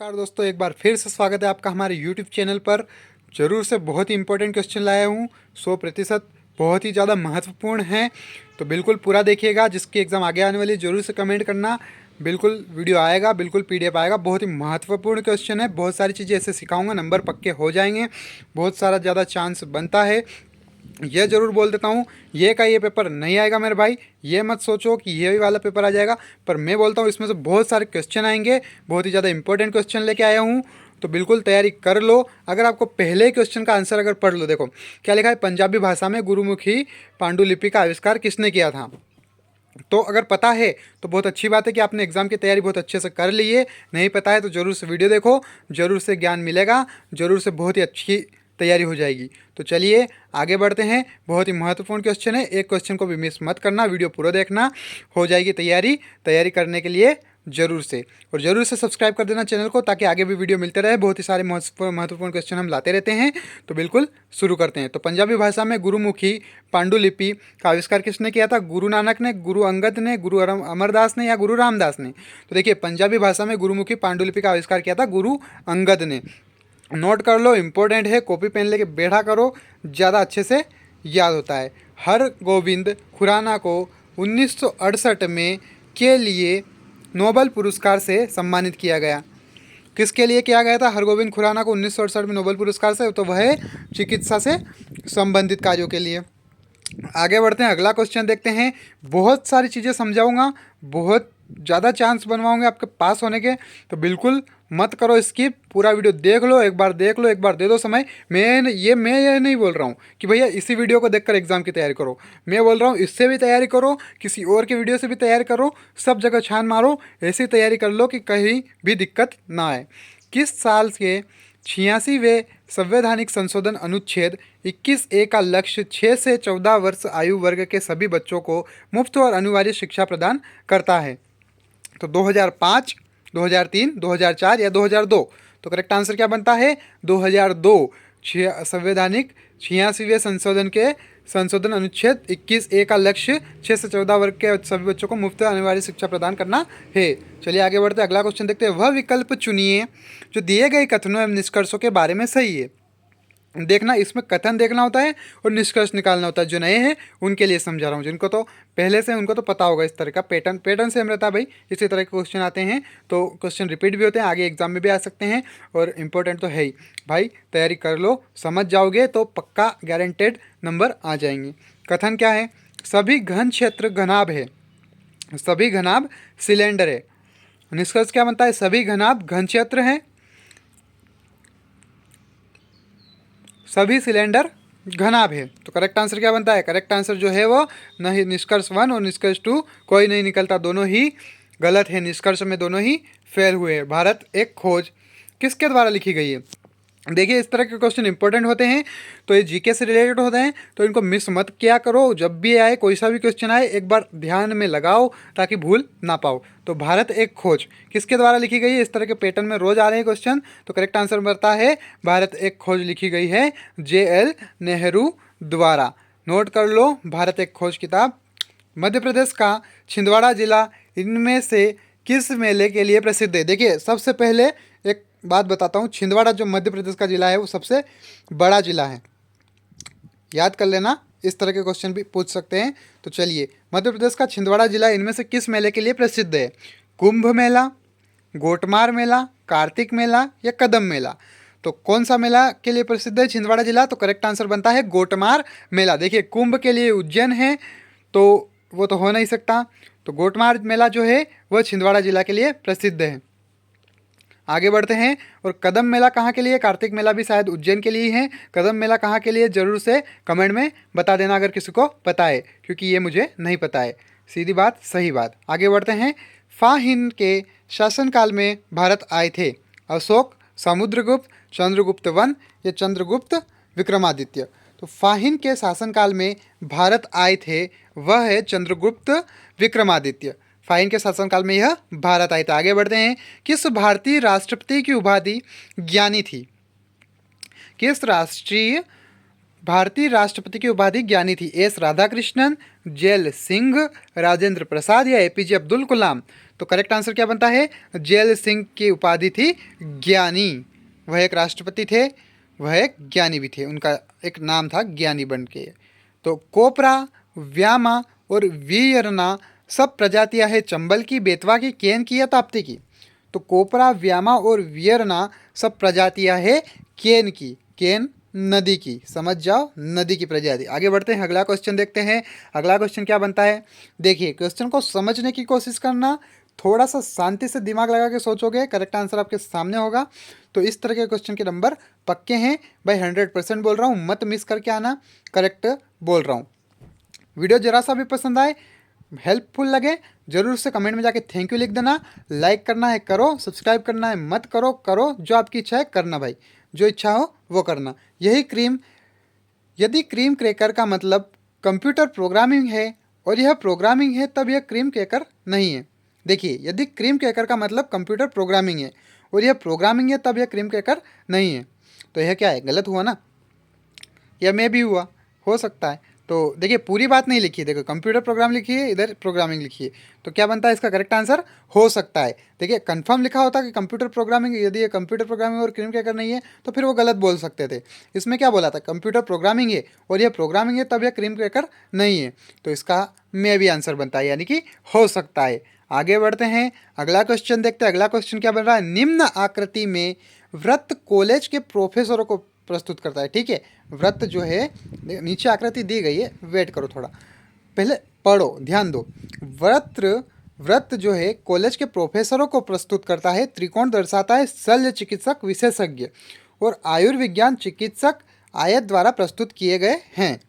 नमस्कार दोस्तों, एक बार फिर से स्वागत है आपका हमारे YouTube चैनल पर। ज़रूर से बहुत ही इंपॉर्टेंट क्वेश्चन लाया हूँ, 100% बहुत ही ज़्यादा महत्वपूर्ण है। तो बिल्कुल पूरा देखिएगा, जिसकी एग्ज़ाम आगे आने वाली ज़रूर से कमेंट करना। बिल्कुल वीडियो आएगा, बिल्कुल PDF आएगा। बहुत ही महत्वपूर्ण क्वेश्चन है, बहुत सारी चीज़ें ऐसे सिखाऊंगा, नंबर पक्के हो जाएंगे, बहुत सारा ज़्यादा चांस बनता है। ये ज़रूर बोल देता हूँ, ये पेपर नहीं आएगा मेरे भाई, ये मत सोचो कि ये वाला पेपर आ जाएगा। पर मैं बोलता हूँ इसमें से बहुत सारे क्वेश्चन आएंगे, बहुत ही ज़्यादा इंपॉर्टेंट क्वेश्चन लेके आया हूँ। तो बिल्कुल तैयारी कर लो। अगर आपको पहले क्वेश्चन का आंसर अगर पढ़ लो, देखो क्या लिखा है, पंजाबी भाषा में गुरुमुखी पांडुलिपि का आविष्कार किसने किया था। तो अगर पता है तो बहुत अच्छी बात है कि आपने एग्ज़ाम की तैयारी बहुत अच्छे से कर ली है। नहीं पता है तो ज़रूर से वीडियो देखो, ज़रूर से ज्ञान मिलेगा, ज़रूर से बहुत ही अच्छी तैयारी हो जाएगी। तो चलिए आगे बढ़ते हैं। बहुत ही महत्वपूर्ण क्वेश्चन है, एक क्वेश्चन को भी मिस मत करना, वीडियो पूरा देखना, हो जाएगी तैयारी। तैयारी करने के लिए ज़रूर से और ज़रूर से सब्सक्राइब कर देना चैनल को, ताकि आगे भी वीडियो मिलते रहे। बहुत ही सारे महत्वपूर्ण क्वेश्चन हम लाते रहते हैं। तो बिल्कुल शुरू करते हैं। तो पंजाबी भाषा में गुरुमुखी पांडुलिपि का आविष्कार किसने किया था? गुरु नानक ने, गुरु अंगद ने, गुरु अमरदास ने या गुरु रामदास ने? तो देखिए, पंजाबी भाषा में गुरुमुखी पांडुलिपि का आविष्कार किया था गुरु अंगद ने। नोट कर लो, इंपॉर्टेंट है, कॉपी पेन लेके बैठा करो, ज़्यादा अच्छे से याद होता है। हरगोविंद खुराना को 1968 में के लिए नोबेल पुरस्कार से सम्मानित किया गया। किसके लिए किया गया था हरगोविंद खुराना को 1968 में नोबेल पुरस्कार से? तो वह चिकित्सा से संबंधित कार्यों के लिए। आगे बढ़ते हैं, अगला क्वेश्चन देखते हैं। बहुत सारी चीज़ें समझाऊंगा, बहुत ज़्यादा चांस बनवाऊंगे आपके पास होने के। तो बिल्कुल मत करो स्किप, पूरा वीडियो देख लो, एक बार देख लो, एक बार दे दो समय। मैं ये नहीं बोल रहा हूँ कि भैया इसी वीडियो को देखकर एग्जाम की तैयारी करो। मैं बोल रहा हूँ इससे भी तैयारी करो, किसी और के वीडियो से भी तैयारी करो, सब जगह छान मारो, ऐसी तैयारी कर लो कि कहीं भी दिक्कत ना आए। किस साल के 86वें संवैधानिक संशोधन अनुच्छेद 21A का लक्ष्य 6 से 14 वर्ष आयु वर्ग के सभी बच्चों को मुफ्त और अनिवार्य शिक्षा प्रदान करता है? तो 2005, 2003, 2004 या 2002? तो करेक्ट आंसर क्या बनता है? 2002। संवैधानिक 86वें संशोधन अनुच्छेद 21A का लक्ष्य 6 से 14 वर्ग के सभी बच्चों को मुफ्त अनिवार्य शिक्षा प्रदान करना है। चलिए आगे बढ़ते हैं, अगला क्वेश्चन देखते हैं। वह विकल्प चुनिए जो दिए गए कथनों एवं निष्कर्षों के बारे में सही है। देखना, इसमें कथन देखना होता है और निष्कर्ष निकालना होता है। जो नए हैं उनके लिए समझा रहा हूँ, जिनको तो पहले से उनको तो पता होगा। इस तरह का पैटर्न सेम रहता है भाई, इसी तरह के क्वेश्चन आते हैं। तो क्वेश्चन रिपीट भी होते हैं, आगे एग्जाम में भी आ सकते हैं, और इम्पोर्टेंट तो है ही भाई। तैयारी कर लो, समझ जाओगे तो पक्का गारंटेड नंबर आ जाएंगे। कथन क्या है? सभी घन क्षेत्र घनाभ है, सभी घनाभ सिलेंडर है। निष्कर्ष क्या बनता है? सभी घनाभ घन क्षेत्र हैं, सभी सिलेंडर घनाभ है। तो करेक्ट आंसर क्या बनता है? करेक्ट आंसर जो है वो नहीं, निष्कर्ष 1 और निष्कर्ष 2 कोई नहीं निकलता, दोनों ही गलत है। निष्कर्ष में दोनों ही फेल हुए। भारत एक खोज किसके द्वारा लिखी गई है? देखिए, इस तरह के क्वेश्चन इंपॉर्टेंट होते हैं, तो ये जीके से रिलेटेड होते हैं, तो इनको मिस मत किया करो। जब भी आए, कोई सा भी क्वेश्चन आए, एक बार ध्यान में लगाओ ताकि भूल ना पाओ। तो भारत एक खोज किसके द्वारा लिखी गई है? इस तरह के पैटर्न में रोज आ रहे हैं क्वेश्चन। तो करेक्ट आंसर बनता है भारत एक खोज लिखी गई है JL नेहरू द्वारा। नोट कर लो, भारत एक खोज किताब। मध्य प्रदेश का छिंदवाड़ा जिला इनमें से किस मेले के लिए प्रसिद्ध है? देखिए, सबसे पहले एक बात बताता हूँ, छिंदवाड़ा जो मध्य प्रदेश का जिला है वो सबसे बड़ा जिला है, याद कर लेना। इस तरह के क्वेश्चन भी पूछ सकते हैं। तो चलिए, मध्य प्रदेश का छिंदवाड़ा जिला इनमें से किस मेले के लिए प्रसिद्ध है? कुंभ मेला, गोटमार मेला, कार्तिक मेला या कदम मेला? तो कौन सा मेला के लिए प्रसिद्ध है छिंदवाड़ा जिला? तो करेक्ट आंसर बनता है गोटमार मेला। देखिए, कुंभ के लिए उज्जैन है, तो वो तो हो नहीं सकता। तो गोटमार मेला जो है वह छिंदवाड़ा जिला के लिए प्रसिद्ध है। आगे बढ़ते हैं, और कदम मेला कहाँ के लिए? कार्तिक मेला भी शायद उज्जैन के लिए ही है। कदम मेला कहाँ के लिए? जरूर से कमेंट में बता देना अगर किसी को पता है, क्योंकि ये मुझे नहीं पता है। सीधी बात, सही बात। आगे बढ़ते हैं। फाहिन के शासनकाल में भारत आए थे अशोक, समुद्रगुप्त, चंद्रगुप्त वन या चंद्रगुप्त विक्रमादित्य? तो फाहिन के शासनकाल में भारत आए थे वह है चंद्रगुप्त विक्रमादित्य। फाइन के शासनकाल में यह भारत आए थे। आगे बढ़ते हैं। किस भारतीय राष्ट्रपति की उपाधि ज्ञानी थी? किस राष्ट्रीय भारतीय राष्ट्रपति की उपाधि ज्ञानी थी? एस राधाकृष्णन, जेएल सिंह, राजेंद्र प्रसाद या एपीजे अब्दुल कलाम? तो करेक्ट आंसर क्या बनता है? जेएल सिंह की उपाधि थी ज्ञानी। वह एक राष्ट्रपति थे, वह एक ज्ञानी भी थे, उनका एक नाम था ज्ञानी बन के। तो कोपरा, व्यामा और वीयरना सब प्रजातियां हैं चंबल की, बेतवा की, केन की या ताप्ती की? तो कोपरा, व्यामा और वियरना सब प्रजातियां हैं केन की, केन नदी की, समझ जाओ, नदी की प्रजाति। आगे बढ़ते हैं, अगला क्वेश्चन देखते हैं। अगला क्वेश्चन क्या बनता है? देखिए, क्वेश्चन को समझने की कोशिश करना, थोड़ा सा शांति से दिमाग लगा के सोचोगे, करेक्ट आंसर आपके सामने होगा। तो इस तरह के क्वेश्चन के नंबर पक्के हैं भाई, 100% बोल रहा हूँ, मत मिस करके आना, करेक्ट बोल रहा हूँ। वीडियो जरा सा भी पसंद आए, हेल्पफुल लगे, जरूर से कमेंट में जाके थैंक यू लिख देना। लाइक करना है करो, सब्सक्राइब करना है मत करो, करो जो आपकी इच्छा है करना भाई, जो इच्छा हो वो करना। यही क्रीम, यदि क्रीम क्रैकर का मतलब कंप्यूटर प्रोग्रामिंग है और यह प्रोग्रामिंग है, तब यह क्रीम क्रैकर नहीं है। देखिए, यदि क्रीम क्रैकर का मतलब कंप्यूटर प्रोग्रामिंग है और यह प्रोग्रामिंग है, तब यह क्रीम क्रैकर नहीं है। तो यह क्या है? गलत हुआ ना, या मैं भी हुआ, हो सकता है। तो देखिए, पूरी बात नहीं लिखी है, देखो कंप्यूटर प्रोग्राम लिखी है, इधर प्रोग्रामिंग लिखी है, तो क्या बनता है इसका करेक्ट आंसर? हो सकता है। देखिए, कंफर्म लिखा होता कि कंप्यूटर प्रोग्रामिंग, यदि ये कंप्यूटर प्रोग्रामिंग और क्रीम क्रैकर नहीं है तो फिर वो गलत बोल सकते थे। इसमें क्या बोला था? कंप्यूटर प्रोग्रामिंग है और यह प्रोग्रामिंग है, तब यह क्रीम क्रैकर नहीं है। तो इसका मे भी आंसर बनता है, यानी कि हो सकता है। आगे बढ़ते हैं, अगला क्वेश्चन देखते हैं। अगला क्वेश्चन क्या बन रहा है? निम्न आकृति में वृत्त कॉलेज के प्रोफेसरों को प्रस्तुत करता है। ठीक है, वृत्त जो है, नीचे आकृति दी गई है, वेट करो थोड़ा, पहले पढ़ो, ध्यान दो। वृत्त जो है कॉलेज के प्रोफेसरों को प्रस्तुत करता है। त्रिकोण दर्शाता है शल्य चिकित्सक विशेषज्ञ और आयुर्विज्ञान चिकित्सक आयत द्वारा प्रस्तुत किए गए हैं।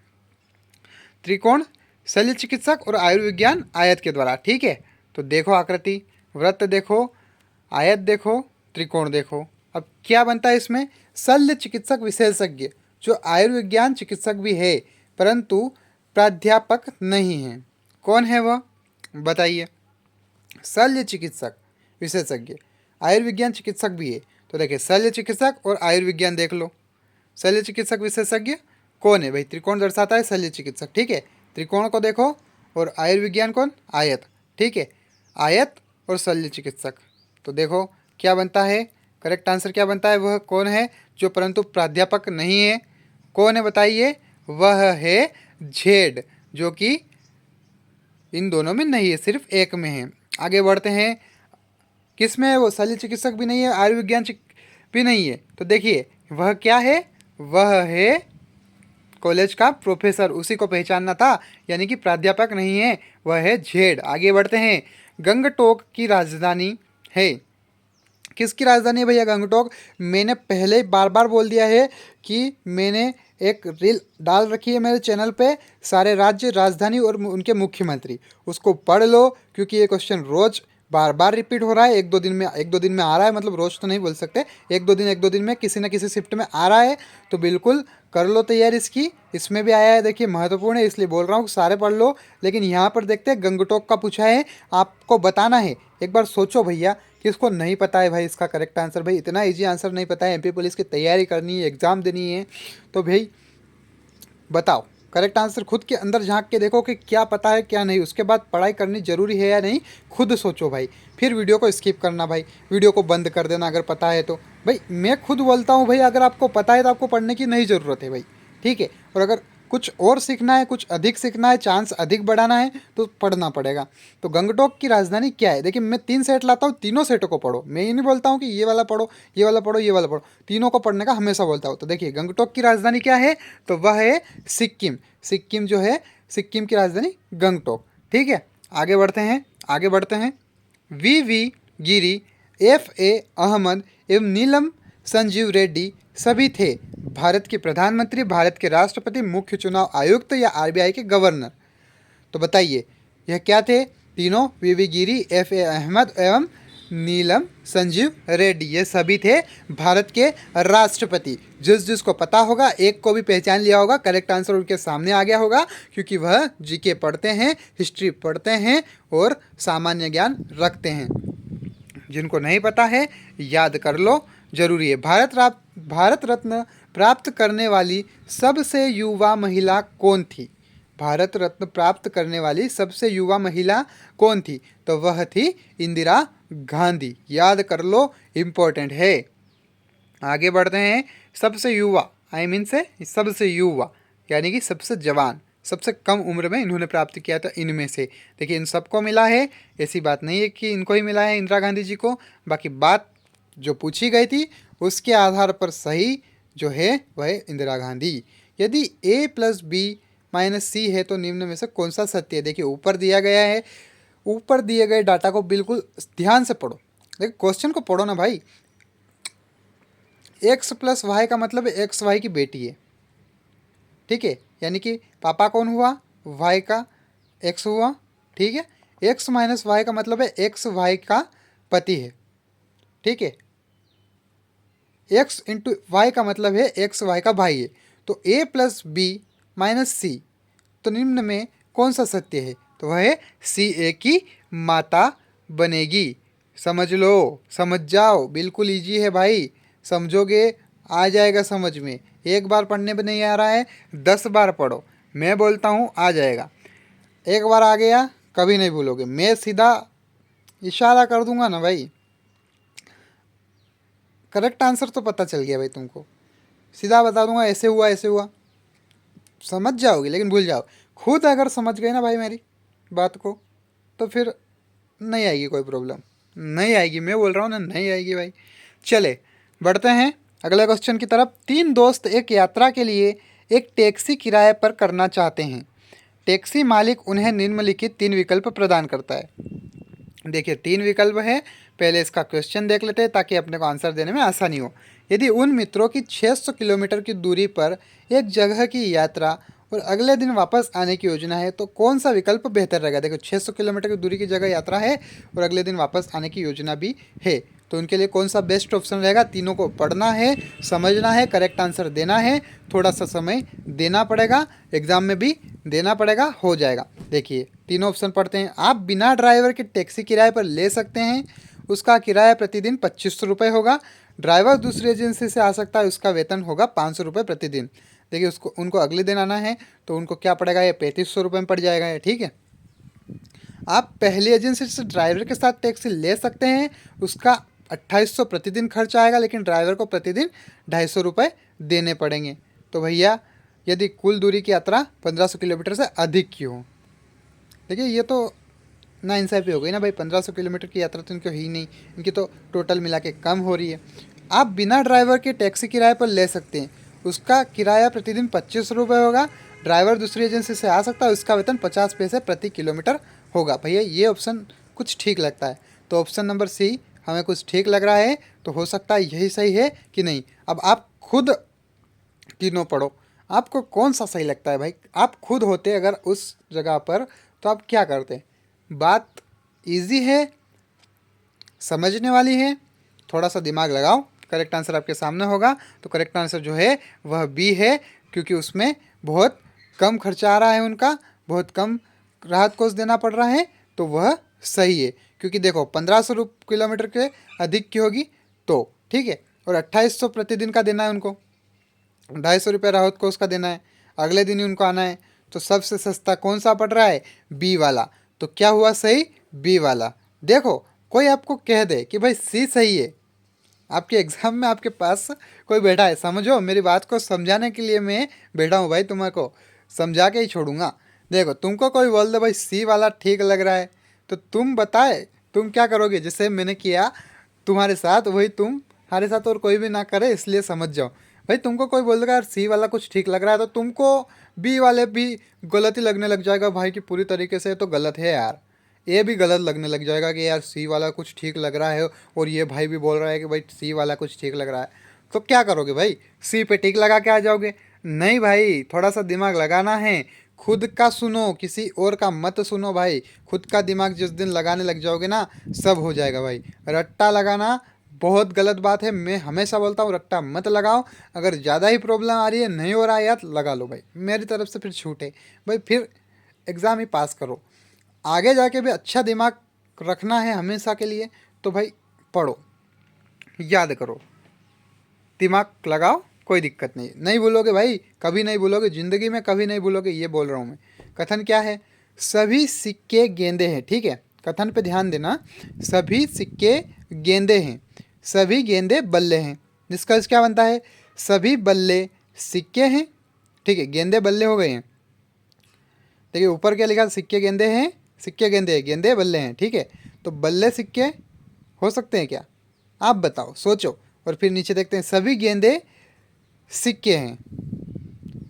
त्रिकोण, शल्य चिकित्सक और आयुर्विज्ञान आयत के द्वारा। ठीक है, तो देखो आकृति, वृत्त देखो, आयत देखो, त्रिकोण देखो। अब क्या बनता है इसमें? शल्य चिकित्सक विशेषज्ञ, जो आयुर्विज्ञान चिकित्सक भी है परंतु प्राध्यापक नहीं है। कौन है वह? बताइए। शल्य चिकित्सक विशेषज्ञ, आयुर्विज्ञान चिकित्सक भी है। तो देखिए, शल्य चिकित्सक और आयुर्विज्ञान देख लो। शल्य चिकित्सक विशेषज्ञ कौन है भाई? त्रिकोण दर्शाता है शल्य चिकित्सक। ठीक है, त्रिकोण को देखो, और आयुर्विज्ञान कौन? आयत। ठीक है, आयत और शल्य चिकित्सक। तो देखो क्या बनता है, करेक्ट आंसर क्या बनता है? वह कौन है जो परंतु प्राध्यापक नहीं है? कौन है बताइए? वह है झेड, जो कि इन दोनों में नहीं है, सिर्फ एक में है। आगे बढ़ते हैं, किस में है वो? शल्य चिकित्सक भी नहीं है, आयुर्विज्ञान भी नहीं है। तो देखिए, वह क्या है? वह है कॉलेज का प्रोफेसर, उसी को पहचानना था, यानी कि प्राध्यापक नहीं है, वह है झेड। आगे बढ़ते हैं, गंगटोक की राजधानी है। किसकी राजधानी है भैया गंगटोक? मैंने पहले बार बार बोल दिया है कि मैंने एक रील डाल रखी है मेरे चैनल पे, सारे राज्य, राजधानी और उनके मुख्यमंत्री, उसको पढ़ लो, क्योंकि ये क्वेश्चन रोज बार बार रिपीट हो रहा है। एक दो दिन में आ रहा है, मतलब रोज तो नहीं बोल सकते, एक दो दिन में किसी न किसी शिफ्ट में आ रहा है। तो बिल्कुल कर लो तैयारी इसकी, इसमें भी आया है, देखिए महत्वपूर्ण है, इसलिए बोल रहा हूँ सारे पढ़ लो। लेकिन यहाँ पर देखते हैं, गंगटोक का पूछा है, आपको बताना है। एक बार सोचो भैया, किसको नहीं पता है भाई इसका करेक्ट आंसर? भाई इतना इजी आंसर नहीं पता है, एमपी पुलिस की तैयारी करनी है, एग्ज़ाम देनी है, तो भाई बताओ करेक्ट आंसर। खुद के अंदर झांक के देखो कि क्या पता है क्या नहीं, उसके बाद पढ़ाई करनी जरूरी है या नहीं, खुद सोचो भाई। फिर वीडियो को स्किप करना भाई, वीडियो को बंद कर देना अगर पता है तो। भाई मैं खुद बोलता हूँ भाई, अगर आपको पता है तो आपको पढ़ने की नहीं ज़रूरत है भाई। ठीक है, और अगर कुछ और सीखना है, कुछ अधिक सीखना है, चांस अधिक बढ़ाना है, तो पढ़ना पड़ेगा। तो गंगटोक की राजधानी क्या है? देखिए, मैं 3 सेट लाता हूँ, तीनों सेटों को पढ़ो। मैं ये नहीं बोलता हूँ कि ये वाला पढ़ो, ये वाला पढ़ो, ये वाला पढ़ो, तीनों को पढ़ने का हमेशा बोलता हूँ। तो देखिए, गंगटोक की राजधानी क्या है? तो वह है सिक्किम। सिक्किम जो है, सिक्किम की राजधानी गंगटोक। ठीक है, आगे बढ़ते हैं, आगे बढ़ते हैं। वी गिरी, FA अहमद एवं नीलम संजीव रेड्डी सभी थे भारत के प्रधानमंत्री, भारत के राष्ट्रपति, मुख्य चुनाव आयुक्त या RBI के गवर्नर? तो बताइए, यह क्या थे? तीनों, वी गिरी, FA अहमद एवं नीलम संजीव रेड्डी, ये सभी थे भारत के राष्ट्रपति। जिसको पता होगा, एक को भी पहचान लिया होगा, करेक्ट आंसर उनके सामने आ गया होगा, क्योंकि वह GK पढ़ते हैं, हिस्ट्री पढ़ते हैं और सामान्य ज्ञान रखते हैं। जिनको नहीं पता है याद कर लो, जरूरी है। भारत रत्न प्राप्त करने वाली सबसे युवा महिला कौन थी? भारत रत्न प्राप्त करने वाली सबसे युवा महिला कौन थी? तो वह थी इंदिरा गांधी। याद कर लो, इम्पोर्टेंट है। आगे बढ़ते हैं। सबसे युवा आई मीन से सबसे युवा यानी कि सबसे जवान, सबसे कम उम्र में इन्होंने प्राप्त किया था इनमें से। देखिए इन सबको मिला है, ऐसी बात नहीं है कि इनको ही मिला है इंदिरा गांधी जी को। बाकी बात जो पूछी गई थी उसके आधार पर सही जो है वह है इंदिरा गांधी। यदि a प्लस बी माइनस सी है तो निम्न में से कौन सा सत्य है? देखिए ऊपर दिया गया है, ऊपर दिए गए डाटा को बिल्कुल ध्यान से पढ़ो। देखिए क्वेश्चन को पढ़ो ना भाई। एक्स प्लस वाई का मतलब एक्स वाई की बेटी है, ठीक है, यानी कि पापा कौन हुआ? वाई का एक्स हुआ, ठीक है। एक्स माइनस वाई का मतलब है एक्स वाई का पति है, ठीक है। एक्स इंटू वाई का मतलब है एक्स वाई का भाई है। तो ए प्लस बी माइनस सी, तो निम्न में कौन सा सत्य है? तो वह है सी ए की माता बनेगी। समझ लो, समझ जाओ, बिल्कुल इजी है भाई, समझोगे आ जाएगा समझ में। एक बार पढ़ने में नहीं आ रहा है, 10 बार पढ़ो, मैं बोलता हूँ आ जाएगा। एक बार आ गया कभी नहीं भूलोगे, मैं सीधा इशारा कर दूंगा ना भाई, करेक्ट आंसर तो पता चल गया भाई तुमको, सीधा बता दूंगा ऐसे हुआ ऐसे हुआ, समझ जाओगे। लेकिन भूल जाओ, खुद अगर समझ गए ना भाई मेरी बात को तो फिर नहीं आएगी कोई प्रॉब्लम, नहीं आएगी, मैं बोल रहा हूँ ना, नहीं आएगी भाई। चले बढ़ते हैं अगले क्वेश्चन की तरफ। 3 दोस्त एक यात्रा के लिए एक टैक्सी किराए पर करना चाहते हैं। टैक्सी मालिक उन्हें निम्नलिखित 3 विकल्प प्रदान करता है। देखिए 3 विकल्प है, पहले इसका क्वेश्चन देख लेते हैं ताकि अपने को आंसर देने में आसानी हो। यदि उन मित्रों की 600 किलोमीटर की दूरी पर एक जगह की यात्रा और अगले दिन वापस आने की योजना है तो कौन सा विकल्प बेहतर रहेगा? देखो 600 किलोमीटर की दूरी की जगह यात्रा है और अगले दिन वापस आने की योजना भी है, तो उनके लिए कौन सा बेस्ट ऑप्शन रहेगा? तीनों को पढ़ना है, समझना है, करेक्ट आंसर देना है, थोड़ा सा समय देना पड़ेगा, एग्जाम में भी देना पड़ेगा, हो जाएगा। देखिए तीनों ऑप्शन पढ़ते हैं। आप बिना ड्राइवर के टैक्सी किराए पर ले सकते हैं, उसका किराया प्रतिदिन 2500 रुपये होगा। ड्राइवर दूसरी एजेंसी से आ सकता है, उसका वेतन होगा 500 रुपये प्रतिदिन। देखिए उसको उनको अगले दिन आना है तो उनको क्या पड़ेगा? ये 3500 रुपये में पड़ जाएगा ये, ठीक है। आप पहली एजेंसी से ड्राइवर के साथ टैक्सी ले सकते हैं, उसका 2800 प्रतिदिन खर्च आएगा, लेकिन ड्राइवर को प्रतिदिन 250 रुपये देने पड़ेंगे। तो भैया यदि कुल दूरी की यात्रा 1500 किलोमीटर से अधिक की हो, देखिए ये तो नाइंसाफ़ी हो गई ना भाई, 1500 किलोमीटर की यात्रा तो इनकी ही नहीं, इनकी तो टोटल मिला के कम हो रही है। आप बिना ड्राइवर के टैक्सी किराए पर ले सकते हैं, उसका किराया प्रतिदिन 25 रुपये होगा। ड्राइवर दूसरी एजेंसी से आ सकता है, उसका वेतन 50 पैसे प्रति किलोमीटर होगा। भैया ये ऑप्शन कुछ ठीक लगता है, तो ऑप्शन नंबर सी हमें कुछ ठीक लग रहा है, तो हो सकता है यही सही है कि नहीं। अब आप खुद तीनों पढ़ो, आपको कौन सा सही लगता है भाई? आप खुद होते अगर उस जगह पर तो आप क्या करते? बात इजी है, समझने वाली है, थोड़ा सा दिमाग लगाओ, करेक्ट आंसर आपके सामने होगा। तो करेक्ट आंसर जो है वह बी है, क्योंकि उसमें बहुत कम खर्चा आ रहा है उनका, बहुत कम राहत कोष देना पड़ रहा है, तो वह सही है। क्योंकि देखो 1500 किलोमीटर के अधिक की होगी तो ठीक है, और 2800 प्रतिदिन का देना है उनको, 250 रुपये राहत कोष का देना है, अगले दिन ही उनको आना है, तो सबसे सस्ता कौन सा पड़ रहा है? बी वाला। तो क्या हुआ सही? बी वाला। देखो कोई आपको कह दे कि भाई सी सही है, आपके एग्ज़ाम में आपके पास कोई बैठा है, समझो मेरी बात को समझाने के लिए मैं बैठा हूँ भाई, तुम्हारे समझा के ही छोड़ूंगा। देखो तुमको कोई बोल दे भाई सी वाला ठीक लग रहा है, तो तुम बताए तुम क्या करोगे? जैसे मैंने किया तुम्हारे साथ वही तुम्हारे साथ और कोई भी ना करे, इसलिए समझ जाओ। भाई तुमको कोई बोल देगा यार सी वाला कुछ ठीक लग रहा है, तो तुमको बी वाले भी गलत ही लगने लग जाएगा भाई, कि पूरी तरीके से तो गलत है यार, ये भी गलत लगने लग जाएगा कि यार सी वाला कुछ ठीक लग रहा है, और ये भाई भी बोल रहा है कि भाई सी वाला कुछ ठीक लग रहा है। तो क्या करोगे भाई? सी पे टिक लगा के आ जाओगे? नहीं भाई, थोड़ा सा दिमाग लगाना है, खुद का सुनो, किसी और का मत सुनो भाई। खुद का दिमाग जिस दिन लगाने लग जाओगे ना, सब हो जाएगा भाई। रट्टा लगाना बहुत गलत बात है, मैं हमेशा बोलता हूँ रट्टा मत लगाओ। अगर ज़्यादा ही प्रॉब्लम आ रही है, नहीं हो रहा है यार, लगा लो भाई, मेरी तरफ से फिर छूट है भाई, फिर एग्ज़ाम ही पास करो। आगे जाके भी अच्छा दिमाग रखना है हमेशा के लिए, तो भाई पढ़ो, याद करो, दिमाग लगाओ, कोई दिक्कत नहीं, नहीं भूलोगे भाई, कभी नहीं भूलोगे, ज़िंदगी में कभी नहीं भूलोगे, ये बोल रहा हूँ मैं। कथन क्या है? सभी सिक्के गेंदे हैं, ठीक है, कथन पे ध्यान देना। सभी सिक्के गेंदे हैं, सभी गेंदे बल्ले हैं। निष्कर्ष क्या बनता है? सभी बल्ले सिक्के हैं, ठीक है, गेंदे बल्ले हो गए हैं। देखिए ऊपर क्या लिखा? सिक्के गेंदे हैं, सिक्के गेंदे हैं, गेंदे बल्ले हैं, ठीक है। तो बल्ले सिक्के हो सकते हैं क्या? आप बताओ, सोचो। और फिर नीचे देखते हैं, सभी गेंदे सिक्के हैं,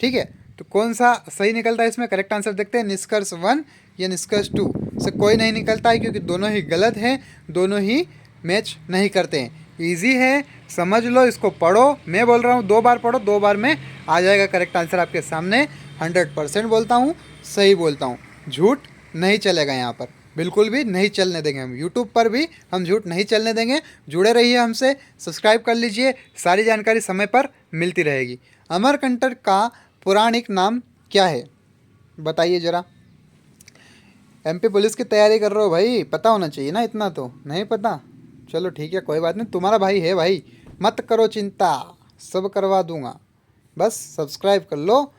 ठीक है। तो कौन सा सही निकलता है इसमें? करेक्ट आंसर देखते हैं, निष्कर्ष 1 या निष्कर्ष 2 से कोई नहीं निकलता है, क्योंकि दोनों ही गलत हैं, दोनों ही मैच नहीं करते हैं। इजी है, समझ लो, इसको पढ़ो। मैं बोल रहा हूँ 2 बार पढ़ो, 2 बार में आ जाएगा करेक्ट आंसर आपके सामने। 100% बोलता हूँ, सही बोलता हूँ, झूठ नहीं चलेगा यहाँ पर, बिल्कुल भी नहीं चलने देंगे हम। यूट्यूब पर भी हम झूठ नहीं चलने देंगे। जुड़े रहिए हमसे, सब्सक्राइब कर लीजिए, सारी जानकारी समय पर मिलती रहेगी। अमरकंटक का पौराणिक नाम क्या है? बताइए ज़रा। एमपी पुलिस की तैयारी कर रहे हो भाई, पता होना चाहिए ना, इतना तो नहीं पता। चलो ठीक है, कोई बात नहीं, तुम्हारा भाई है भाई, मत करो चिंता, सब करवा दूंगा, बस सब्सक्राइब कर लो,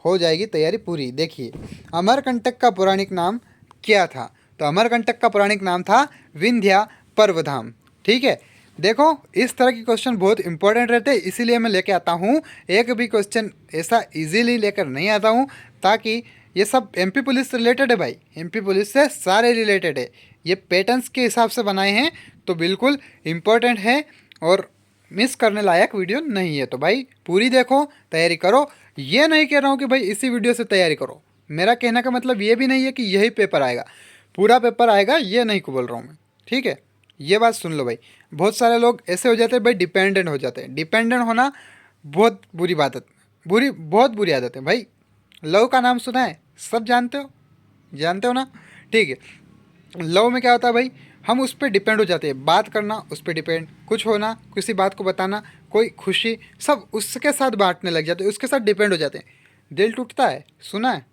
हो जाएगी तैयारी पूरी। देखिए, अमरकंटक का पौराणिक नाम क्या था? तो अमरकंटक का पौराणिक नाम था विंध्या पर्वधाम, ठीक है। देखो, इस तरह के क्वेश्चन बहुत इंपॉर्टेंट रहते हैं, इसीलिए मैं लेके आता हूँ। एक भी क्वेश्चन ऐसा इजीली लेकर नहीं आता हूँ, ताकि ये सब एमपी पुलिस से रिलेटेड है भाई, एमपी पुलिस से सारे रिलेटेड है। ये पैटर्न्स के हिसाब से बनाए हैं, तो बिल्कुल इम्पोर्टेंट है और मिस करने लायक वीडियो नहीं है। तो भाई पूरी देखो, तैयारी करो। ये नहीं कह रहा हूँ कि भाई इसी वीडियो से तैयारी करो, मेरा कहने का मतलब ये भी नहीं है कि यही पेपर आएगा, पूरा पेपर आएगा, ये नहीं को बोल रहा हूँ मैं, ठीक है। ये बात सुन लो भाई। बहुत सारे लोग ऐसे हो जाते हैं भाई, डिपेंडेंट हो जाते हैं। डिपेंडेंट होना बहुत बुरी बात है, बहुत बुरी आदत है भाई। लव का नाम सुना है? सब जानते हो, जानते हो ना, ठीक है। लव में क्या होता है भाई, हम उस पर डिपेंड हो जाते हैं, बात करना उस पर डिपेंड, कुछ होना, किसी बात को बताना, कोई खुशी, सब उसके साथ बांटने लग जाते हैं, उसके साथ डिपेंड हो जाते हैं। दिल टूटता है, सुना है?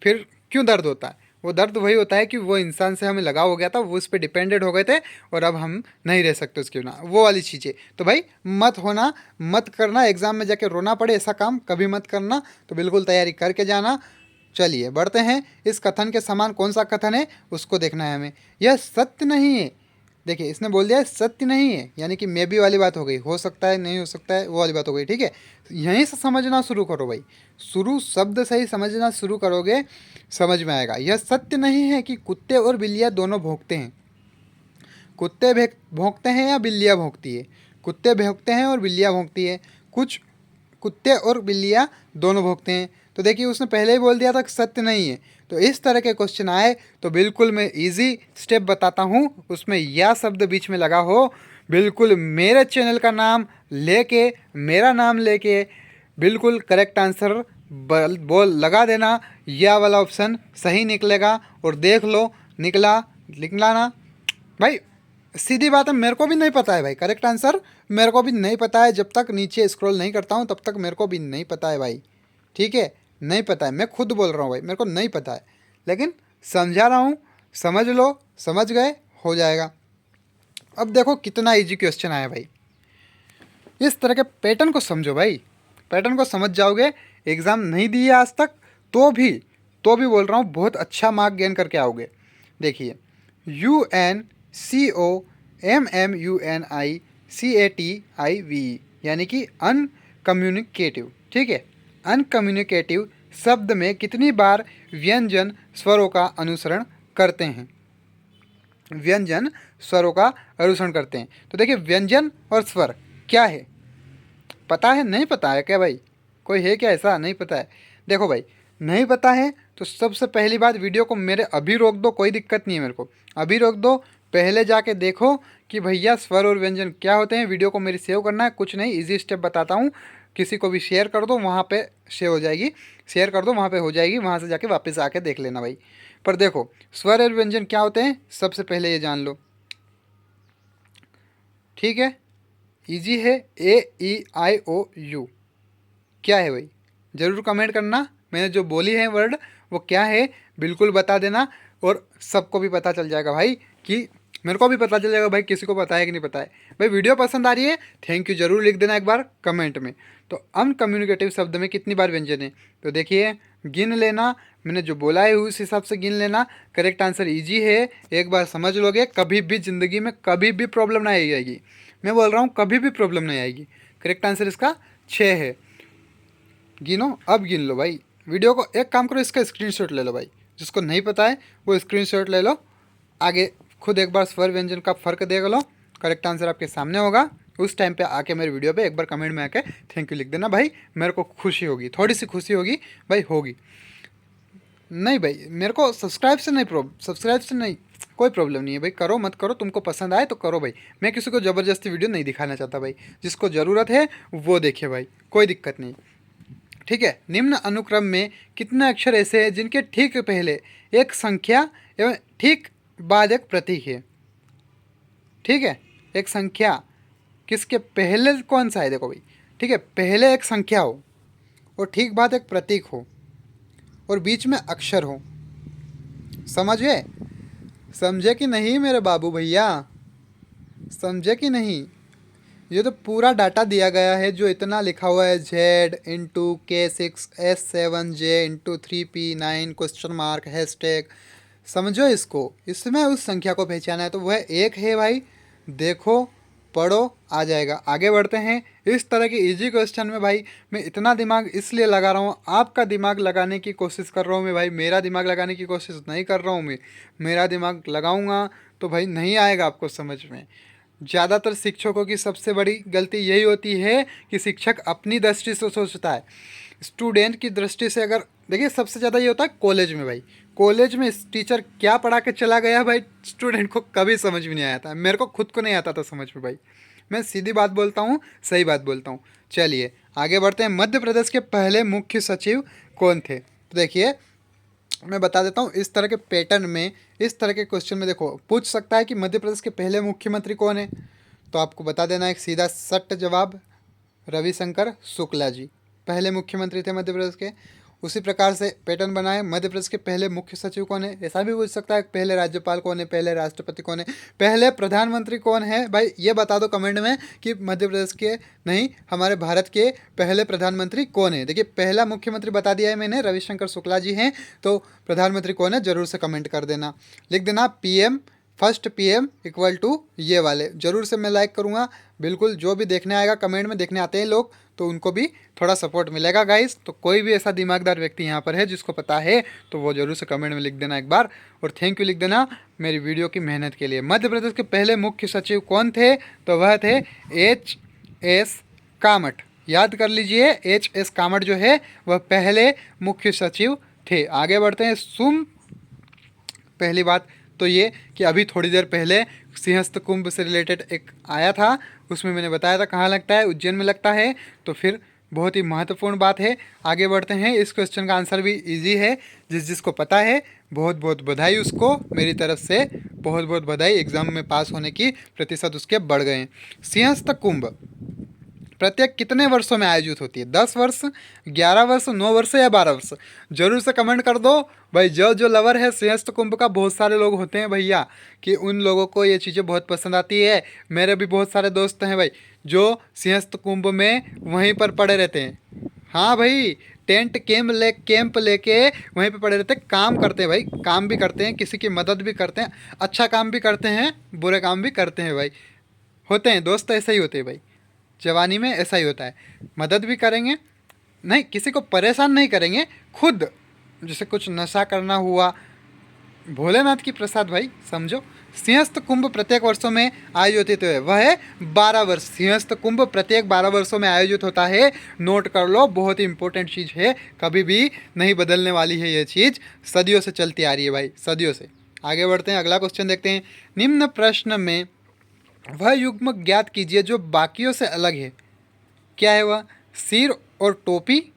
फिर क्यों दर्द होता है? वो दर्द वही होता है कि वो इंसान से हमें लगाव हो गया था, वो उस पर डिपेंडेंट हो गए थे, और अब हम नहीं रह सकते उसके बिना, वो वाली चीज़ें। तो भाई मत होना, मत करना, एग्ज़ाम में जाके रोना पड़े ऐसा काम कभी मत करना। तो बिल्कुल तैयारी करके जाना। चलिए बढ़ते हैं। इस कथन के समान कौन सा कथन है उसको देखना है हमें। यह सत्य नहीं है। देखिए इसने बोल दिया सत्य नहीं है, यानी कि मे बी वाली बात हो गई, हो सकता है, नहीं हो सकता है, वो वाली बात हो गई, ठीक है। यहीं से समझना शुरू करो भाई, शुरू शब्द से ही समझना शुरू करोगे, समझ में आएगा। यह सत्य नहीं है कि कुत्ते और बिल्लियाँ दोनों भौंकते हैं। कुत्ते भौंकते हैं या बिल्लियाँ भौंकती है? कुत्ते भौंकते हैं और बिल्लियाँ भौंकती है। कुछ कुत्ते और बिल्लियाँ दोनों भौंकते हैं। तो देखिए उसने पहले ही बोल दिया था कि सत्य नहीं है। तो इस तरह के क्वेश्चन आए तो बिल्कुल मैं इजी स्टेप बताता हूँ, उसमें या शब्द बीच में लगा हो, बिल्कुल मेरे चैनल का नाम लेके, मेरा नाम लेके बिल्कुल करेक्ट आंसर बोल लगा देना। या वाला ऑप्शन सही निकलेगा, और देख लो निकला, निकला ना भाई। सीधी बात है, मेरे को भी नहीं पता है भाई, करेक्ट आंसर मेरे को भी नहीं पता है। जब तक नीचे स्क्रॉल नहीं करता हूँ तब तक मेरे को भी नहीं पता है भाई, ठीक है, नहीं पता है। मैं खुद बोल रहा हूँ भाई, मेरे को नहीं पता है, लेकिन समझा रहा हूँ, समझ लो, समझ गए, हो जाएगा। अब देखो कितना इजी क्वेश्चन आया भाई। इस तरह के पैटर्न को समझो भाई, पैटर्न को समझ जाओगे, एग्ज़ाम नहीं दिए आज तक तो भी बोल रहा हूँ बहुत अच्छा मार्क गेन करके आओगे। देखिए UNCOMMUNICATIVE, यानी कि अनकम्युनिकेटिव, ठीक है। अनकम्युनिकेटिव शब्द में कितनी बार व्यंजन स्वरों का अनुसरण करते हैं? व्यंजन स्वरों का अनुसरण करते हैं। तो देखिए व्यंजन और स्वर क्या है, पता है? नहीं पता है क्या भाई? कोई है क्या ऐसा नहीं पता है? देखो भाई, नहीं पता है तो सबसे पहली बात, वीडियो को मेरे अभी रोक दो, कोई दिक्कत नहीं है, मेरे को अभी रोक दो, पहले जाके देखो कि भैया स्वर और व्यंजन क्या होते हैं। वीडियो को मेरी सेव करना है, कुछ नहीं, इजी स्टेप बताता हूँ। किसी को भी शेयर कर दो, वहाँ पे सेव हो जाएगी, शेयर कर दो, वहाँ पे हो जाएगी, वहाँ से जाके वापस आके देख लेना भाई। पर देखो स्वर और व्यंजन क्या होते हैं, सबसे पहले ये जान लो, ठीक है। इजी है, AEIOU क्या है भाई? ज़रूर कमेंट करना, मैंने जो बोली है वर्ड वो क्या है, बिल्कुल बता देना, और सबको भी पता चल जाएगा भाई कि मेरे को भी पता चलेगा भाई किसी को पता है कि नहीं पता है। भाई वीडियो पसंद आ रही है, थैंक यू जरूर लिख देना एक बार कमेंट में। तो अनकम्युनिकेटिव शब्द में कितनी बार व्यंजन है, तो देखिए गिन लेना, मैंने जो बोला है उस हिसाब से गिन लेना। करेक्ट आंसर ईजी है, एक बार समझ लोगे कभी भी ज़िंदगी में कभी भी प्रॉब्लम नहीं आएगी। मैं बोल रहा हूँ कभी भी प्रॉब्लम नहीं आएगी। करेक्ट आंसर इसका 6 है। गिनो, अब गिन लो भाई। वीडियो को एक काम करो, इसका स्क्रीनशॉट ले लो भाई, जिसको नहीं पता है वो स्क्रीनशॉट ले लो। आगे खुद एक बार स्वर व्यंजन का फ़र्क देख लो, करेक्ट आंसर आपके सामने होगा। उस टाइम पे आके मेरे वीडियो पे एक बार कमेंट में आके थैंक यू लिख देना भाई, मेरे को खुशी होगी, थोड़ी सी खुशी होगी भाई, होगी। नहीं भाई मेरे को सब्सक्राइब से नहीं कोई प्रॉब्लम नहीं है भाई, करो मत करो, तुमको पसंद आए तो करो भाई। मैं किसी को ज़बरदस्ती वीडियो नहीं दिखाना चाहता भाई, जिसको ज़रूरत है वो देखे भाई, कोई दिक्कत नहीं। ठीक है, निम्न अनुक्रम में कितने अक्षर ऐसे हैं जिनके ठीक पहले एक संख्या एवं ठीक बाद एक प्रतीक है। ठीक है, एक संख्या किसके पहले कौन सा है, देखो भाई। ठीक है, पहले एक संख्या हो और ठीक बाद एक प्रतीक हो और बीच में अक्षर हो। समझ गए? समझे कि नहीं मेरे बाबू भैया, समझे कि नहीं? ये तो पूरा डाटा दिया गया है, जो इतना लिखा हुआ है Z × K6S7J × 3P9 ? समझो इसको, इसमें उस संख्या को पहचाना है तो वह एक है भाई। देखो, पढ़ो, आ जाएगा। आगे बढ़ते हैं। इस तरह के इजी क्वेश्चन में भाई मैं इतना दिमाग इसलिए लगा रहा हूँ, आपका दिमाग लगाने की कोशिश कर रहा हूँ मैं भाई, मेरा दिमाग लगाने की कोशिश नहीं कर रहा हूँ मैं। मेरा दिमाग लगाऊंगा तो भाई नहीं आएगा आपको समझ में। ज़्यादातर शिक्षकों की सबसे बड़ी गलती यही होती है कि शिक्षक अपनी दृष्टि से सोचता है, स्टूडेंट की दृष्टि से अगर देखिए सबसे ज़्यादा ये होता है कॉलेज में भाई। कॉलेज में टीचर क्या पढ़ा के चला गया भाई, स्टूडेंट को कभी समझ में नहीं आया था। मेरे को खुद को नहीं आता था समझ में भाई, मैं सीधी बात बोलता हूँ, सही बात बोलता हूँ। चलिए आगे बढ़ते हैं। मध्य प्रदेश के पहले मुख्य सचिव कौन थे? तो देखिए मैं बता देता हूँ, इस तरह के पैटर्न में, इस तरह के क्वेश्चन में देखो पूछ सकता है कि मध्य प्रदेश के पहले मुख्यमंत्री कौन है, तो आपको बता देना एक सीधा सट्ट जवाब, रविशंकर शुक्ला जी पहले मुख्यमंत्री थे मध्य प्रदेश के। उसी प्रकार से पैटर्न बनाए, मध्य प्रदेश के पहले मुख्य सचिव कौन है, ऐसा भी पूछ सकता है पहले राज्यपाल कौन है, पहले राष्ट्रपति कौन है, पहले प्रधानमंत्री कौन है। भाई ये बता दो कमेंट में कि मध्य प्रदेश के नहीं, हमारे भारत के पहले प्रधानमंत्री कौन है। देखिए पहला मुख्यमंत्री बता दिया है मैंने, रविशंकर शुक्ला जी हैं। तो प्रधानमंत्री कौन है ज़रूर से कमेंट कर देना, लिख देना PM, first PM equal to ये वाले, ज़रूर से मैं लाइक करूँगा। बिल्कुल, जो भी देखने आएगा कमेंट में, देखने आते हैं लोग तो उनको भी थोड़ा सपोर्ट मिलेगा गाइस। तो कोई भी ऐसा दिमागदार व्यक्ति यहाँ पर है जिसको पता है तो वो ज़रूर से कमेंट में लिख देना एक बार, और थैंक यू लिख देना मेरी वीडियो की मेहनत के लिए। मध्य प्रदेश के पहले मुख्य सचिव कौन थे? तो वह थे HS कामत। याद कर लीजिए, HS कामत जो है वह पहले मुख्य सचिव थे। आगे बढ़ते हैं। पहली बात तो ये कि अभी थोड़ी देर पहले सिंहस्थ कुंभ से रिलेटेड एक आया था, उसमें मैंने बताया था कहाँ लगता है, उज्जैन में लगता है। तो फिर बहुत ही महत्वपूर्ण बात है। आगे बढ़ते हैं। इस क्वेश्चन का आंसर भी इजी है, जिसको पता है बहुत बहुत बधाई उसको, मेरी तरफ से बहुत बहुत बधाई। एग्ज़ाम में पास होने की प्रतिशत उसके बढ़ गए हैं। सिंहस्थ कुंभ प्रत्येक कितने वर्षों में आयोजित होती है? 10 वर्ष, 11 वर्ष, 9 वर्ष या 12 वर्ष? जरूर से कमेंट कर दो भाई। जो लवर है सिंहस्थ कुंभ का, बहुत सारे लोग होते हैं भैया कि उन लोगों को ये चीज़ें बहुत पसंद आती है। मेरे भी बहुत सारे दोस्त हैं भाई जो सिंहस्थ कुंभ में वहीं पर पड़े रहते हैं। हाँ भाई, टेंट कैंप लेके वहीं पे पड़े रहते हैं, काम करते हैं भाई, काम भी करते हैं, किसी की मदद भी करते हैं, अच्छा काम भी करते हैं, बुरे काम भी करते हैं भाई। होते हैं दोस्त, ऐसे ही होते हैं भाई, जवानी में ऐसा ही होता है। मदद भी करेंगे, नहीं किसी को परेशान नहीं करेंगे, खुद जैसे कुछ नशा करना हुआ, भोलेनाथ की प्रसाद भाई समझो। सिंहस्थ कुंभ प्रत्येक वर्षों में आयोजित है, वह है 12 वर्ष। सिंहस्थ कुंभ प्रत्येक 12 वर्षों में आयोजित होता है। नोट कर लो, बहुत ही इंपॉर्टेंट चीज़ है, कभी भी नहीं बदलने वाली है ये चीज़, सदियों से चलती आ रही है भाई, सदियों से। आगे बढ़ते हैं, अगला क्वेश्चन देखते हैं। निम्न प्रश्न में वह युग्म ज्ञात कीजिए जो बाकियों से अलग है। क्या है वह? सिर और टोपी,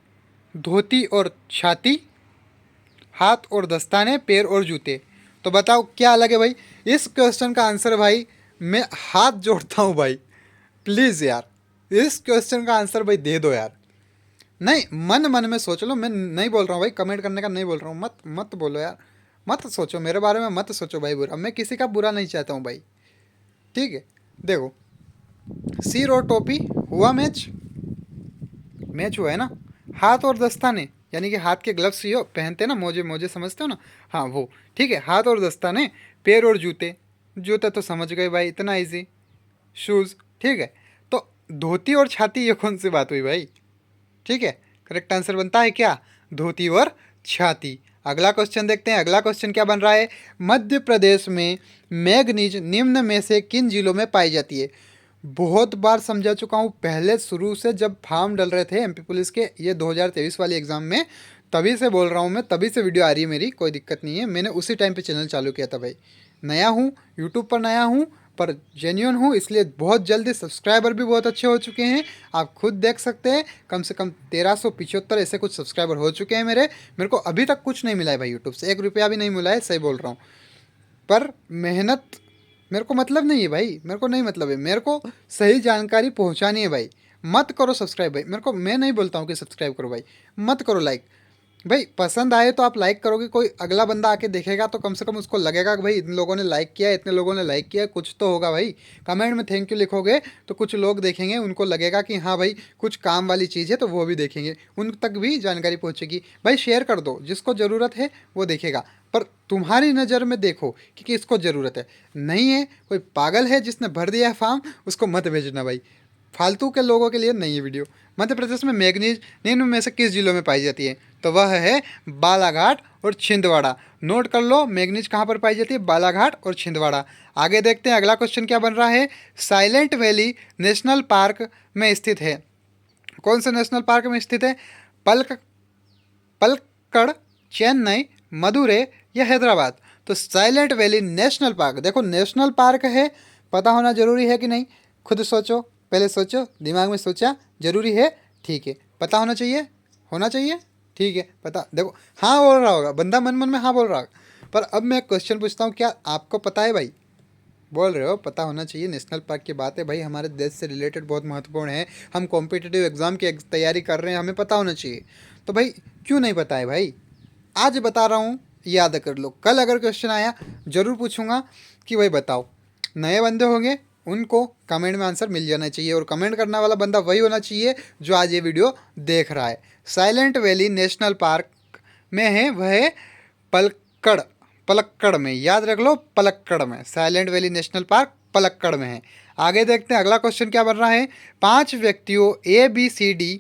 धोती और छाती, हाथ और दस्ताने, पैर और जूते। तो बताओ क्या अलग है भाई? इस क्वेश्चन का आंसर भाई मैं हाथ जोड़ता हूँ भाई, प्लीज़ यार इस क्वेश्चन का आंसर भाई दे दो यार। नहीं, मन मन में सोच लो, मैं नहीं बोल रहा हूँ भाई, कमेंट करने का नहीं बोल रहा हूँ, मत बोलो यार, मत सोचो मेरे बारे में, मत सोचो भाई बुरा, मैं किसी का बुरा नहीं चाहता हूँ भाई। ठीक है, देखो सिर और टोपी हुआ मैच, मैच हुआ है ना। हाथ और दस्ताने, यानी कि हाथ के ग्लव्स ये पहनते हैं ना, मोजे मोजे समझते हो ना, हाँ वो, ठीक है। हाथ और दस्ताने, पैर और जूते, जूते तो समझ गए भाई, इतना इजी। शूज़, ठीक है। तो धोती और छाती ये कौन सी बात हुई भाई? ठीक है, करेक्ट आंसर बनता है क्या? धोती और छाती। अगला क्वेश्चन देखते हैं, अगला क्वेश्चन क्या बन रहा है। मध्य प्रदेश में मैग्नीज निम्न में से किन जिलों में पाई जाती है? बहुत बार समझा चुका हूँ, पहले शुरू से जब फॉर्म डल रहे थे एमपी पुलिस के ये 2023 वाली एग्ज़ाम में, तभी से बोल रहा हूँ मैं, तभी से वीडियो आ रही है मेरी, कोई दिक्कत नहीं है। मैंने उसी टाइम पे चैनल चालू किया था भाई। नया हूँ, यूट्यूब पर नया हूँ, पर जेन्यून हूँ, इसलिए बहुत जल्दी सब्सक्राइबर भी बहुत अच्छे हो चुके हैं। आप खुद देख सकते हैं, कम से कम 1375 ऐसे कुछ सब्सक्राइबर हो चुके हैं मेरे को अभी तक कुछ नहीं मिला है भाई यूट्यूब से, 1 रुपया भी नहीं मिला है, सही बोल रहा हूँ। पर मेहनत मेरे को मतलब नहीं है भाई, मेरे को नहीं मतलब है, मेरे को सही जानकारी पहुंचानी है भाई। मत करो सब्सक्राइब भाई, मेरे को, मैं नहीं बोलता हूँ कि सब्सक्राइब करो भाई, मत करो लाइक। भाई पसंद आए तो आप लाइक करोगे, कोई अगला बंदा आके देखेगा तो कम से कम उसको लगेगा कि भाई इतने लोगों ने लाइक किया है, इतने लोगों ने लाइक किया है, कुछ तो होगा भाई। कमेंट में थैंक यू लिखोगे तो कुछ लोग देखेंगे, उनको लगेगा कि हाँ भाई कुछ काम वाली चीज़ है, तो वो भी देखेंगे, उन तक भी जानकारी पहुँचेगी। भाई शेयर कर दो, जिसको ज़रूरत है वो देखेगा, पर तुम्हारी नज़र में देखो कि किसको ज़रूरत है। नहीं है, कोई पागल है जिसने भर दिया है फॉर्म, उसको मत भेजना भाई, फालतू के लोगों के लिए नहीं है वीडियो। मध्य प्रदेश में मैग्नीज निम्न में से किस जिलों में पाई जाती है? तो वह है बालाघाट और छिंदवाड़ा। नोट कर लो, मैग्नीज कहाँ पर पाई जाती है? बालाघाट और छिंदवाड़ा। आगे देखते हैं अगला क्वेश्चन क्या बन रहा है। साइलेंट वैली नेशनल पार्क में स्थित है, कौन से नेशनल पार्क में स्थित है? पलक पलक्कड़, चेन्नई, मदुरै या हैदराबाद? तो साइलेंट वैली नेशनल पार्क, देखो नेशनल पार्क है, पता होना जरूरी है कि नहीं? खुद सोचो, पहले सोचो, दिमाग में सोचा, जरूरी है, ठीक है, पता होना चाहिए, ठीक है, पता, देखो हाँ बोल रहा होगा बंदा, मन मन में हाँ बोल रहा होगा। पर अब मैं क्वेश्चन पूछता हूँ, क्या आपको पता है भाई? बोल रहे हो पता होना चाहिए, नेशनल पार्क की बात है भाई, हमारे देश से रिलेटेड बहुत महत्वपूर्ण है, हम कॉम्पिटिटिव एग्जाम की तैयारी कर रहे हैं, हमें पता होना चाहिए। तो भाई क्यों नहीं पता है भाई? आज बता रहा हूँ, याद कर लो, कल अगर क्वेश्चन आया ज़रूर पूछूंगा कि भाई बताओ। नए बंदे होंगे उनको कमेंट में आंसर मिल जाना चाहिए, और कमेंट करने वाला बंदा वही होना चाहिए जो आज ये वीडियो देख रहा है। साइलेंट वैली नेशनल पार्क में है, वह है पलक्कड़, पलक्कड़ में, याद रख लो, पलक्कड़ में। Silent valley national park Palakkad में है। आगे देखते हैं अगला क्वेश्चन क्या बन रहा है। 5 व्यक्तियों ABCD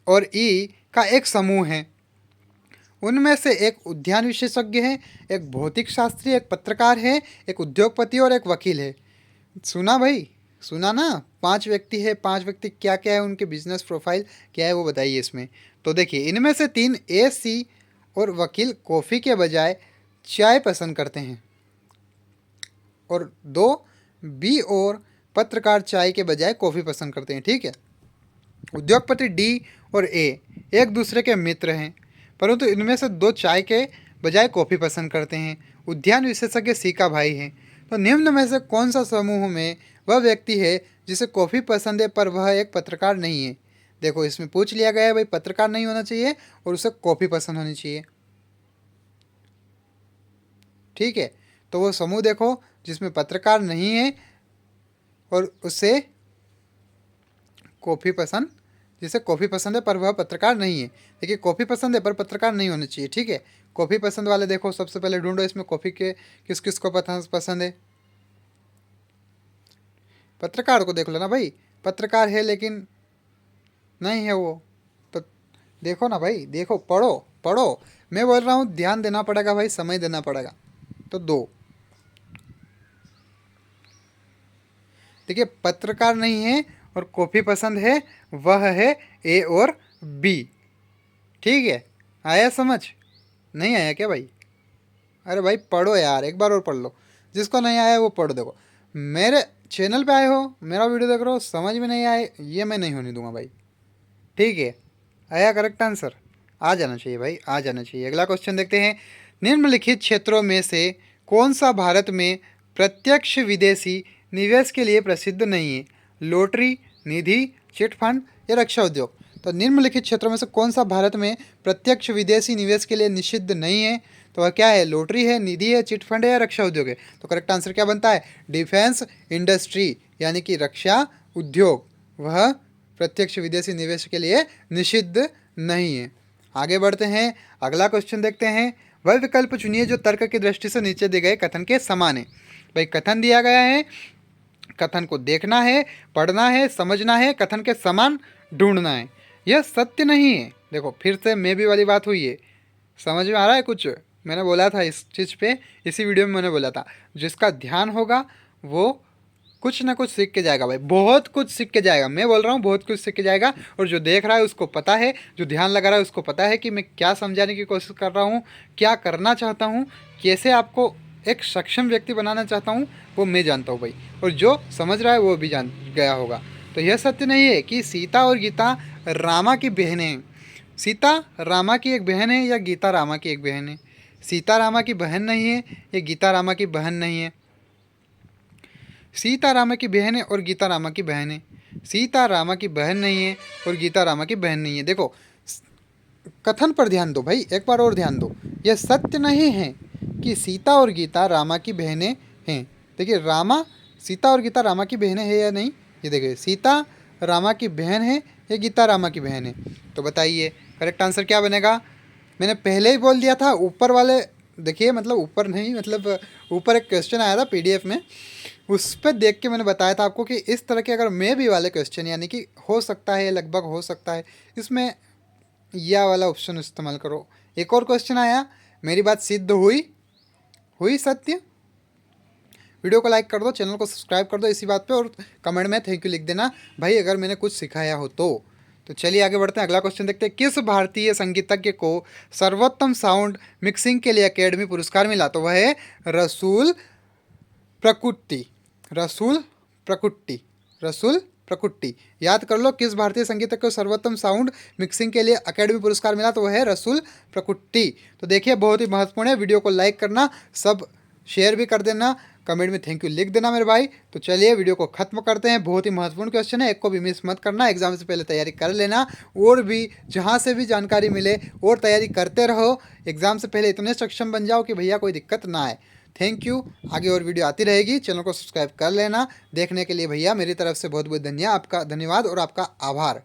और E का एक समूह है, उनमें से एक उद्यान विशेषज्ञ है, एक भौतिक शास्त्री, एक पत्रकार है, एक उद्योगपति और एक वकील है। सुना भाई, सुना ना? 5 व्यक्ति है, 5 व्यक्ति क्या क्या है, उनके बिजनेस प्रोफाइल क्या है वो बताइए इसमें। तो देखिए, इनमें से 3 AC और वकील कॉफ़ी के बजाय चाय पसंद करते हैं, और 2 B और पत्रकार चाय के बजाय कॉफ़ी पसंद करते हैं, ठीक है। उद्योगपति D और A एक दूसरे के मित्र हैं, परंतु इनमें से 2 चाय के बजाय कॉफ़ी पसंद करते हैं। उद्यान विशेषज्ञ C का भाई है। तो निम्न में से कौन सा समूह में वह व्यक्ति है जिसे कॉफ़ी पसंद है पर वह एक पत्रकार नहीं है? देखो इसमें पूछ लिया गया है भाई, पत्रकार नहीं होना चाहिए और उसे कॉफ़ी पसंद होनी चाहिए, ठीक है। तो वो समूह देखो जिसमें पत्रकार नहीं है और उसे कॉफ़ी पसंद, जिसे कॉफ़ी पसंद है पर वह पत्रकार नहीं है। देखिए कॉफ़ी पसंद है पर पत्रकार नहीं होना चाहिए, ठीक है। कॉफ़ी पसंद वाले देखो, सबसे पहले ढूंढो इसमें कॉफ़ी के किस किस को पसंद है। पत्रकार को देख लो ना भाई, पत्रकार है लेकिन नहीं है वो, तो देखो ना भाई, देखो, पढ़ो पढ़ो, मैं बोल रहा हूँ ध्यान देना पड़ेगा भाई, समय देना पड़ेगा। तो 2, देखिए पत्रकार नहीं है और कॉफ़ी पसंद है, वह है A और B, ठीक है। आया समझ? नहीं आया क्या भाई? अरे भाई पढ़ो यार, एक बार और पढ़ लो, जिसको नहीं आया वो पढ़। देखो मेरे चैनल पे आए हो, मेरा वीडियो देख रहे हो, समझ में नहीं आए ये मैं नहीं होने दूंगा भाई, ठीक है। आया करेक्ट आंसर? आ जाना चाहिए भाई, आ जाना चाहिए। अगला क्वेश्चन देखते हैं। निम्नलिखित क्षेत्रों में से कौन सा भारत में प्रत्यक्ष विदेशी निवेश के लिए प्रसिद्ध नहीं है? लॉटरी, निधि, चिट फंड या रक्षा उद्योग? तो निम्नलिखित क्षेत्रों में से कौन सा भारत में प्रत्यक्ष विदेशी निवेश के लिए निषिद्ध नहीं है? तो वह क्या है? लॉटरी है, निधि है, चिट फंड है या रक्षा उद्योग है? तो करेक्ट आंसर क्या बनता है? डिफेंस इंडस्ट्री, यानी कि रक्षा उद्योग। वह प्रत्यक्ष विदेशी निवेश के लिए निषिद्ध नहीं है। आगे बढ़ते हैं, अगला क्वेश्चन देखते हैं। वह विकल्प चुनिए जो तर्क की दृष्टि से नीचे दिए गए कथन के समान है। भाई कथन दिया गया है, कथन को देखना है, पढ़ना है, समझना है, कथन के समान ढूंढना है। यह सत्य नहीं है। देखो फिर से मे भी वाली बात हुई है। समझ में आ रहा है कुछ? मैंने बोला था इस चीज़ पे, इसी वीडियो में मैंने बोला था, जिसका ध्यान होगा वो कुछ ना कुछ सीख के जाएगा भाई, बहुत कुछ सीख के जाएगा। मैं बोल रहा हूँ बहुत कुछ सीख के जाएगा। और जो देख रहा है उसको पता है, जो ध्यान लगा रहा है उसको पता है कि मैं क्या समझाने की कोशिश कर रहा हूँ, क्या करना चाहता हूँ, कैसे आपको एक सक्षम व्यक्ति बनाना चाहता हूँ, वो मैं जानता हूँ भाई। और जो समझ रहा है वो भी जान गया होगा। तो यह सत्य नहीं है कि सीता और गीता रामा की बहनें हैं। सीता रामा की एक बहन है या गीता रामा की एक बहन है? सीता रामा की बहन नहीं है, या गीता रामा की बहन नहीं है। सीता रामा की बहन है और गीता रामा की बहन है। सीता रामा की बहन नहीं है और गीता रामा की बहन नहीं है। देखो कथन पर ध्यान दो भाई, एक बार और ध्यान दो। यह सत्य नहीं है कि सीता और गीता रामा की बहनें हैं। देखिए रामा, सीता और गीता रामा की बहनें हैं या नहीं? ये देखिए सीता रामा की बहन है या गीता रामा की बहन है? तो बताइए करेक्ट आंसर क्या बनेगा? मैंने पहले ही बोल दिया था, ऊपर वाले देखिए, मतलब ऊपर नहीं, मतलब ऊपर एक क्वेश्चन आया था पीडीएफ में, उस पर देख के मैंने बताया था आपको कि इस तरह के अगर मे भी वाले क्वेश्चन, यानी कि हो सकता है, लगभग हो सकता है, इसमें यह वाला ऑप्शन इस्तेमाल करो। एक और क्वेश्चन आया, मेरी बात सिद्ध हुई? हुई सत्य? वीडियो को लाइक कर दो, चैनल को सब्सक्राइब कर दो इसी बात पे, और कमेंट में थैंक यू लिख देना भाई अगर मैंने कुछ सिखाया हो तो चलिए आगे बढ़ते हैं, अगला क्वेश्चन देखते हैं। किस भारतीय संगीतज्ञ को सर्वोत्तम साउंड मिक्सिंग के लिए अकेडमी पुरस्कार मिला? तो वह है रसूल प्रकुट्टी। रसूल प्रकुट्टी, रसूल प्रकुट्टी। याद कर लो, किस भारतीय संगीतज्ञ को सर्वोत्तम साउंड मिक्सिंग के लिए अकेडमी पुरस्कार मिला? तो वह है रसूल प्रकुट्टी। तो देखिए बहुत ही महत्वपूर्ण है, वीडियो को लाइक करना, सब शेयर भी कर देना, कमेंट में थैंक यू लिख देना मेरे भाई। तो चलिए वीडियो को खत्म करते हैं। बहुत ही महत्वपूर्ण क्वेश्चन है, एक को भी मिस मत करना, एग्जाम से पहले तैयारी कर लेना, और भी जहाँ से भी जानकारी मिले और तैयारी करते रहो। एग्जाम से पहले इतने सक्षम बन जाओ कि भैया कोई दिक्कत ना आए। Thank you. आगे और वीडियो आती रहेगी, चैनल को सब्सक्राइब कर लेना। देखने के लिए भैया मेरी तरफ से बहुत बहुत धन्यवाद और आपका आभार।